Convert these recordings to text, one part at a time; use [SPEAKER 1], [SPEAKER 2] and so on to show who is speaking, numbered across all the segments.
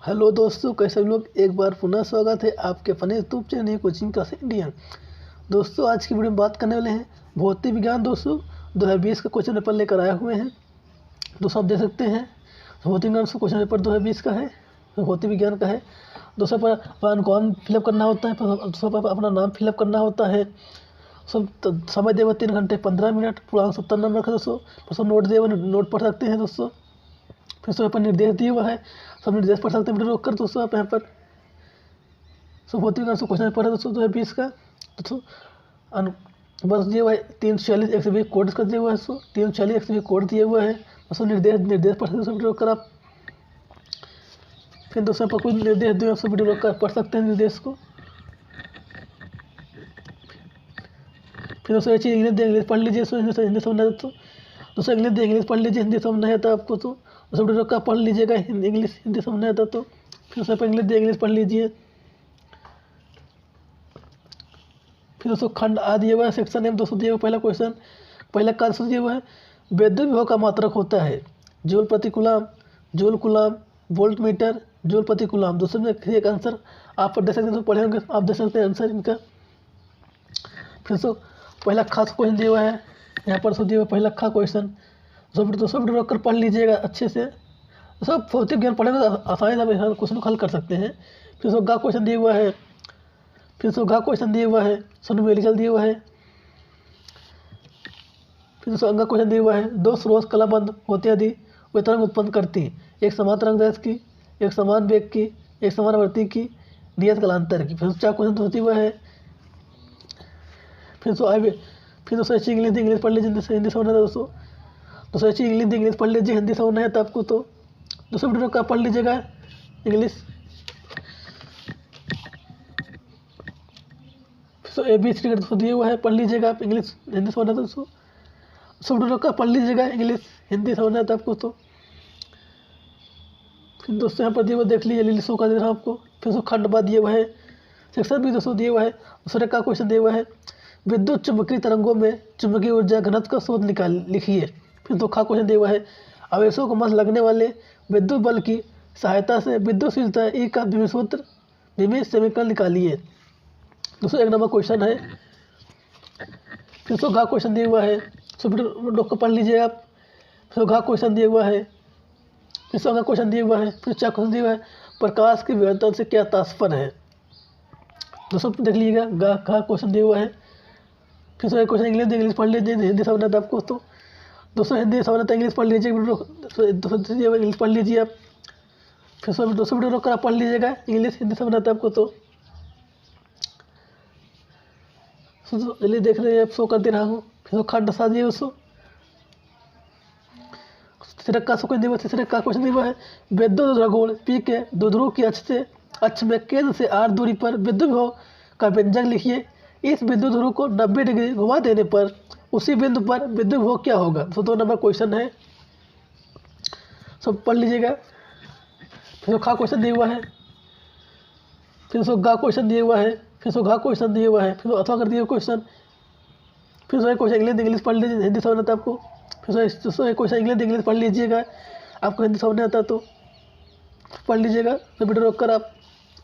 [SPEAKER 1] Hello दोस्तों, कैसे सब लोग। एक बार पुनः स्वागत है आपके अपने YouTube channel coaching Claas India. दोस्तों, आज की वीडियो में बात करने वाले हैं भौतिक विज्ञान। दोस्तों 2020 का क्वेश्चन पेपर लेकर आए हुए हैं। दोस्तों आप देख सकते हैं भौतिक विज्ञान से क्वेश्चन पेपर 2020 का है, भौतिक विज्ञान का है। दोस्तों पर अपना कौन फिलअप करना होता है, दोस्तों पर अपना नाम फिलअप करना होता है। सब समय देगा 3 घंटे 15 मिनट, पूर्णांक 70 नंबर का। दोस्तों नोट दिए हुए, नोट पढ़ सकते हैं। दोस्तों फिर से यहाँ पर निर्देश दिया हुआ है, सब निर्देश पढ़ सकते हैं वीडियो रोक कर। दोस्तों आप यहाँ पर भौतिक विज्ञान से क्वेश्चन पढ़े दोस्तों 2020 का। दोस्तों वर्ष दिया हुआ है 346 120 कोड इसका दिया हुआ है। दोस्तों 346 120 कोड दिया हुआ है। दोस्तों निर्देश पढ़ सकते हैं वीडियो रोक कर आप। फिर दोस्तों पर कुछ निर्देश दिए, आप वीडियो रोक कर पढ़ सकते हैं निर्देश को। फिर दोस्तों ये चीज़ इंग्लिश पढ़ लीजिए, हिंदी समझना है। दोस्तों इंग्लिश पढ़ लीजिए, हिंदी समझना है तो आपको तो सब वीडियो का पढ़ लीजिएगा, इंग्लिश हिंदी समझना आता तो फिर उसमें इंग्लिश पढ़ लीजिए। फिर दोस्तों खंड आ दिया हुआ है, सेक्शन एम दोस्तों दिया हुआ पहला क्वेश्चन, पहला कार्य दिया हुआ है विद्युत विभव का मात्रक होता है जूल प्रति coulomb, joule coulomb, volt meter, joule प्रति कूलम। दोस्तों में एक आंसर आप दे सकते हैं, तो पढ़े होंगे आप दे सकते हैं आंसर इनका। फिर दोस्तों पहला खास क्वेश्चन दिया हुआ है, यहाँ पर दिया हुआ पहला खा क्वेश्चन। दोस्तों वीडियो रोक कर पढ़ लीजिएगा अच्छे से। सब भौतिक ज्ञान पढ़ेंगे तो आसानी से आप क्वेश्चन को हल कर सकते हैं। फिर उसको गा क्वेश्चन दिया हुआ है, फिर उसको गा क्वेश्चन दिया हुआ है, न्यूमेरिकल दिया हुआ है। फिर उसको अंगा क्वेश्चन दिया हुआ है दो स्रोत कलाबंद होते यदि वे तरंग उत्पन्न करती, एक समान तरंग दैर्घ्य की, एक समान वेग की, एक समान आवृत्ति की, नियत कालांतर की। फिर चार क्वेश्चन तो दिया हुआ है। फिर दोस्तों अच्छी इंग्लिश पढ़ लीजिए, हिंदी समझना था दोस्तों। दोस्तों अच्छी इंग्लिश पढ़ लीजिए, हिंदी समझना है तो आपको तो दोस्तों वीडियो का पढ़ लीजिएगा इंग्लिश। सो ABC का दोस्तों दिया हुआ है, पढ़ लीजिएगा आप इंग्लिश हिंदी समझना था दोस्तों। सब वीडियो का पढ़ लीजिएगा इंग्लिश हिंदी समझना था आपको तो। फिर दोस्तों यहाँ पर दिया हुआ देख लीजिए, लीली शो का दे रहा हूँ आपको। फिर उसको खंड बाद दिया हुआ है, सेक्शन भी दोस्तों दिया हुआ है। दूसरे का क्वेश्चन दिया हुआ है विद्युत चुंबकीय तरंगों में चुंबकीय ऊर्जा घनत्व का स्रोत लिखिए। फिर दो खा क्वेश्चन दिया हुआ है आवेशों को मध्य लगने वाले विद्युत बल की सहायता से विद्युतशीलता ई का विमित समीकरण निकालिए। दोस्तों 1 नंबर क्वेश्चन है। फिर सो घा क्वेश्चन दिया हुआ है, सब लोग को पढ़ लीजिए आप। फिर घा क्वेश्चन दिया हुआ है, फिर सो अंगा क्वेश्चन दिया हुआ है। फिर 4 क्वेश्चन दिया हुआ है प्रकाश के विवर्तन से क्या तात्पर्य है। दोस्तों देख लीजिएगा घा क्वेश्चन दिया हुआ है। फिर सो एक क्वेश्चन इंग्लिश पढ़ लीजिए, हिंदी समझना था आपको तो दोस्तों हिंदी समझना था इंग्लिश पढ़ लीजिए, इंग्लिश पढ़ लीजिए आप। फिर सो दोस्तों वीडियो रोक कर आप पढ़ लीजिएगा इंग्लिश हिंदी समझना था आपको तो चलिए देख रहे हैं आप, शो कर दे रहा हूँ। फिर सो खंड सा दिए उसको तीसरे का क्वेश्चन दिया हुआ है विद्युत ध्रुवों पी के द्विध्रुव की अक्ष में केंद्र से r दूरी पर विद्युत विभव का व्यंजक लिखिए। इस विद्युत ध्रुव को 90 डिग्री घुमा देने पर उसी बिंदु पर विद्युत विभव क्या होगा। तो 2 नंबर क्वेश्चन है, सब पढ़ लीजिएगा। फिर खा क्वेश्चन दिया हुआ है, फिर सो गा क्वेश्चन दिया हुआ है, फिर सो घा क्वेश्चन दिया हुआ है, फिर अथवा कर दिया क्वेश्चन। फिर सो एक क्वेश्चन इंग्लिश पढ़ लीजिए, हिंदी समझना था आपको। फिर सो एक क्वेश्चन इंग्लिश पढ़ लीजिएगा, आपको हिंदी समझना आता तो पढ़ लीजिएगा। तो वीडियो रोक कर आप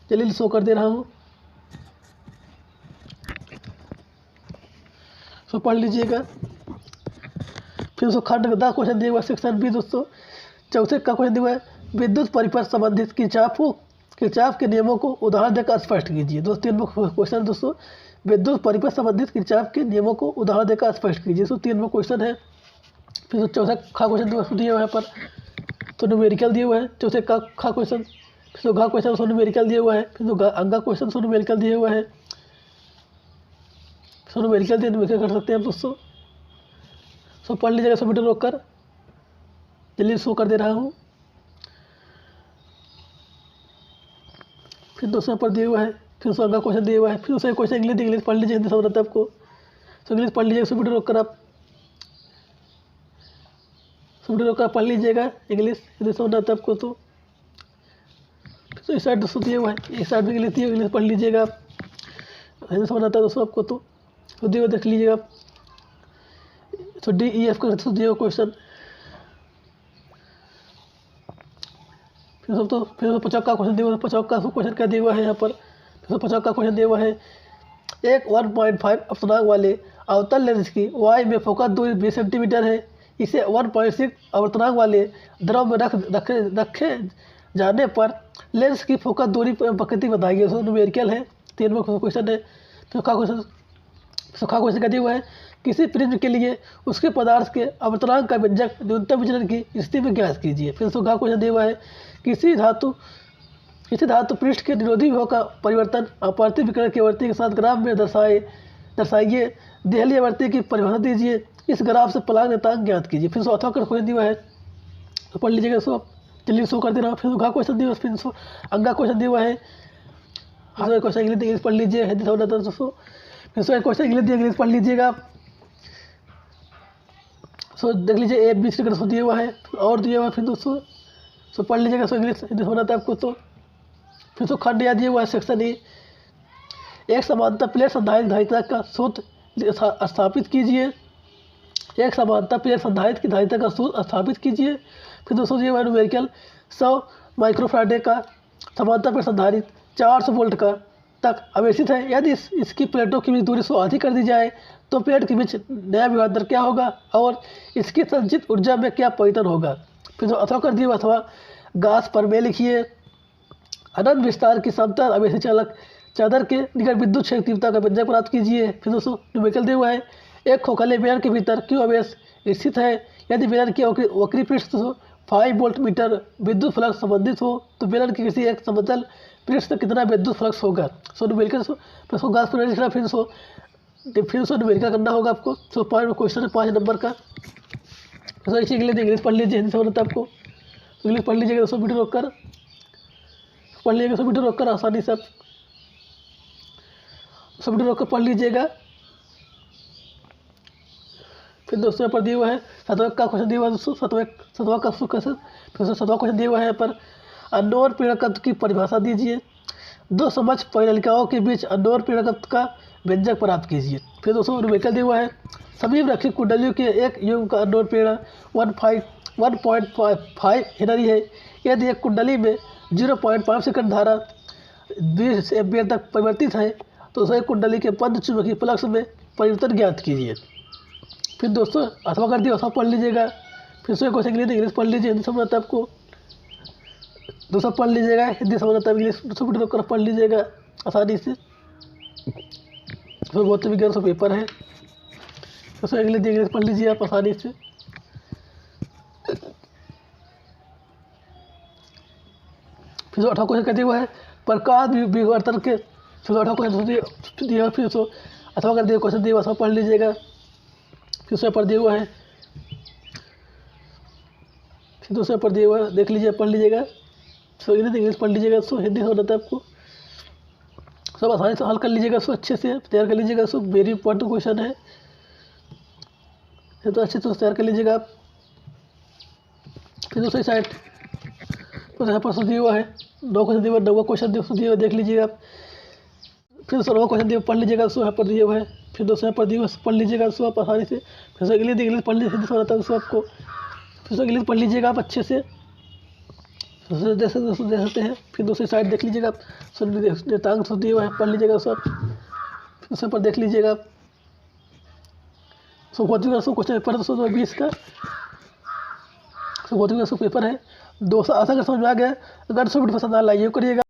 [SPEAKER 1] चलिए शो कर दे रहा हूँ, सो पढ़ लीजिएगा। फिर उसको खंड का क्वेश्चन दिया हुआ सेक्शन बी दोस्तों, चौथे का क्वेश्चन दिया हुआ है विद्युत परिपथ संबंधित किरचॉफ के नियमों को उदाहरण देकर स्पष्ट कीजिए। दोस्तों 3 नंबर क्वेश्चन दोस्तों विद्युत परिपथ संबंधित किरचॉफ के नियमों को उदाहरण देकर स्पष्ट कीजिए। तो 3 नंबर क्वेश्चन है। फिर चौथा खा क्वेश्चन दिया हुआ है पर तो न्यूमेरिकल दिया हुआ है, चौथे का खा क्वेश्चन। फिर घा क्वेश्चन उसको न्यूमेरिकल दिया हुआ है। फिर अंगा क्वेश्चन उसको न्यूमेरिकल दिया हुआ है, सो न्यूमेरिकल दिया न्यूमेरिकल कर सकते हैं आप दोस्तों। सो पढ़ लीजिएगा, सब वीडियो रोक कर जल्दी शो कर दे रहा हूँ। फिर दोस्तों पर दिया हुआ है, फिर उसका अंगा क्वेश्चन दिया हुआ है। फिर उसका क्वेश्चन इंग्लिश पढ़ लीजिए, हिंदी समझना था आपको। तो इंग्लिश पढ़ लीजिएगा, सब वीडियो रोक कर आप वीडियो रोक कर पढ़ लीजिएगा इंग्लिश हिंदी समझना था आपको तो इस साइड दोस्तों दिया हुआ है, एक साइड भी इंग्लिश पढ़ लीजिएगा आप, हिंदी समझना था दोस्तों आपको तो दिया हुआ देख लीजिएगा आप। तो DEF का दिया हुआ क्वेश्चन। फिर 50 का क्वेश्चन दिया हुआ है, 50 का क्वेश्चन क्या दिया हुआ है यहाँ पर, फिर 50 का क्वेश्चन दिया हुआ है। एक 1.5 अल्पतमांक वाले अवतल लेंस की वाई में फोकस दूरी 20 सेंटीमीटर है। इसे 1.6 अवतनांक वाले द्रव में रखे जाने पर लेंस की फोकस दूरी पर प्रकृति बताएगी। उसमें न्यूमेरिकल है, 3 नंबर क्वेश्चन है। चौथा क्वेश्चन कहते हुए है किसी प्रिज्म के लिए उसके पदार्थ के अवतनांक का व्यंजक न्यूनतम विचलन की स्थिति में ज्ञात कीजिए। फिर चौथा क्वेश्चन दिया हुआ है किसी धातु पृष्ठ के निरोधी विभव का परिवर्तन अपवर्ती विकिरण की आवृत्ति के साथ ग्राफ में दर्शाइए। देहली आवृत्ति की परिभाषा दीजिए। इस ग्राफ से प्लांक नियतांक ज्ञात कीजिए। फिर चौथा क्वेश्चन दिया है तो पढ़ लीजिएगा, इसको जल्दी शो कर दे रहा हूँ। फिर घा क्वेश्चन दिया, फिर अंगा क्वेश्चन दिया हुआ है। क्वेश्चन इंग्लिश पढ़ लीजिए, हिंदी समझना था दोस्तों। फिर क्वेश्चन इंग्लिश पढ़ लीजिएगा। सो देख लीजिए ABC का दिया हुआ है और दिया हुआ है। फिर दोस्तों सो पढ़ लीजिएगा, सो इंग्लिश हिंदी समझना था आपको। तो फिर तो खंड या दिया हुआ है सेक्शन E। एक समांतर प्लेट संधारित्र धारिता का सूत्र स्थापित कीजिए। एक समांतर प्लेट संधारित्र की धारिता का सूत्र स्थापित कीजिए। फिर दोस्तों दिया हुआ है न्यूमेरिकल 100 माइक्रोफैराडे का समांतर प्लेट संधारित्र 400 वोल्ट का तक आवेशित है। यदि इसकी प्लेटों की बीच दूरी 100 अधिक कर दी जाए तो प्लेट के बीच नया विभव दर क्या होगा और इसकी संचित ऊर्जा में क्या परिवर्तन होगा। फिर अथवा कर दिया अथवा गास पर में लिखिए। अनंत विस्तार की समतल आवेशी चालक चादर के निकट विद्युत क्षेत्र तीव्रता का व्यंजक प्राप्त कीजिए। फिर दोस्तों न्यूमेरिकल दिया हुआ है एक खोखले बेलन के भीतर क्यों आवेश स्थित है। यदि बेलन की वक्री पृष्ठ 5 वोल्ट मीटर विद्युत फ्लक्स संबंधित हो तो बेलन की किसी एक समतल पृष्ठ तक कितना विद्युत फ्लक्स होगा। सो न्यूमेरिकल फिर गास पर लिखना। फिर न्यूमेरिकल करना होगा आपको। सो क्वेश्चन है 5 नंबर का। तो इसी के लिए इंग्लिश पढ़ लीजिए, हिंदी समझता है आपको। इंग्लिश पढ़ लीजिएगा दोस्तों, वीडियो रोक कर पढ़ लीजिएगा। सब वीडियो रोक कर आसानी से सब वीडियो रोक कर पढ़ लीजिएगा। फिर दोस्तों यहाँ पर दिया हुआ है 7वां का क्वेश्चन दिया हुआ है दोस्तों। 7वां का क्वेश्चन, फिर 7वां क्वेश्चन दिया हुआ है यहाँ पर अनोर पीड़कत्व की परिभाषा दीजिए। दो समक्ष परिणलिकाओं के बीच अनोर पीड़कत्व का व्यंजक प्राप्त कीजिए। फिर दोस्तों न्यूमेरिकल दिया हुआ है समीप रखी कुंडलियों के एक युग्म का अनोर पीड़न 1.5 हेनरी है। यदि एक कुंडली में 0.5 सेकंड धारा 20 एम्पीयर तक परिवर्तित है तो उसे कुंडली के बंद चुंबकीय फ्लक्स में परिवर्तन ज्ञात कीजिए। फिर दोस्तों अथवा कर दिया, अथवा पढ़ लीजिएगा। फिर से क्वेश्चन के लिए इंग्लिश पढ़ लीजिए, हिंदी समझ आता है आपको। दूसरा पढ़ लीजिएगा, हिंदी समझ आता है, इंग्लिश दूसरा कर पढ़ लीजिएगा आसानी से। फिर भौतिक विज्ञान का पेपर है, तो इंग्लिश पढ़ लीजिए आप आसानी से। फिर 8वां क्वेश्चन कहते हुआ है प्रकाश विवर्तन के। फिर 8वां क्वेश्चन दिया, फिर अथवा कर दिया क्वेश्चन दिया, अथवा पढ़ लीजिएगा। फिर उसमें पर दिया हुआ है, फिर दूसरे पर दिया हुआ है, देख लीजिए पढ़ लीजिएगा। सो इंग्लिश पढ़ लीजिएगा, सो हिंदी समझ आता है आपको। सब आसानी से हल कर लीजिएगा, सो अच्छे से तैयार कर लीजिएगा। सो वेरी इंपॉर्टेंट क्वेश्चन है, तो अच्छे से तैयार कर लीजिएगा आप। फिर दूसरी साइड तो यहाँ पर दिया हुआ है 9 क्वेश्चन दिया हुआ, 9वां क्वेश्चन दिया हुआ, देख लीजिएगा आप। फिर 16वां क्वेश्चन दिया पढ़ लीजिएगा, सो यहाँ पर दिया हुआ है। फिर दूसरे पर दिया हुआ पढ़ लीजिएगा, सो आप आसानी से। फिर इंग्लिश पढ़ लीजिए, हिंदी समझ आता है आपको। फिर इंग्लिश पढ़ लीजिएगा आप अच्छे से, देख सकते हैं। फिर दूसरी साइड देख लीजिएगा आप, नियतांक दिया हुआ है, पढ़ लीजिएगा सब। फिर उस पर देख लीजिएगा आप। सो क्वेश्चन पेपर है 2020 का। सो पेपर है 200। आशा कर समझ में आ गया। अगर 100 वीडियो पसंद आ लाइक करिएगा।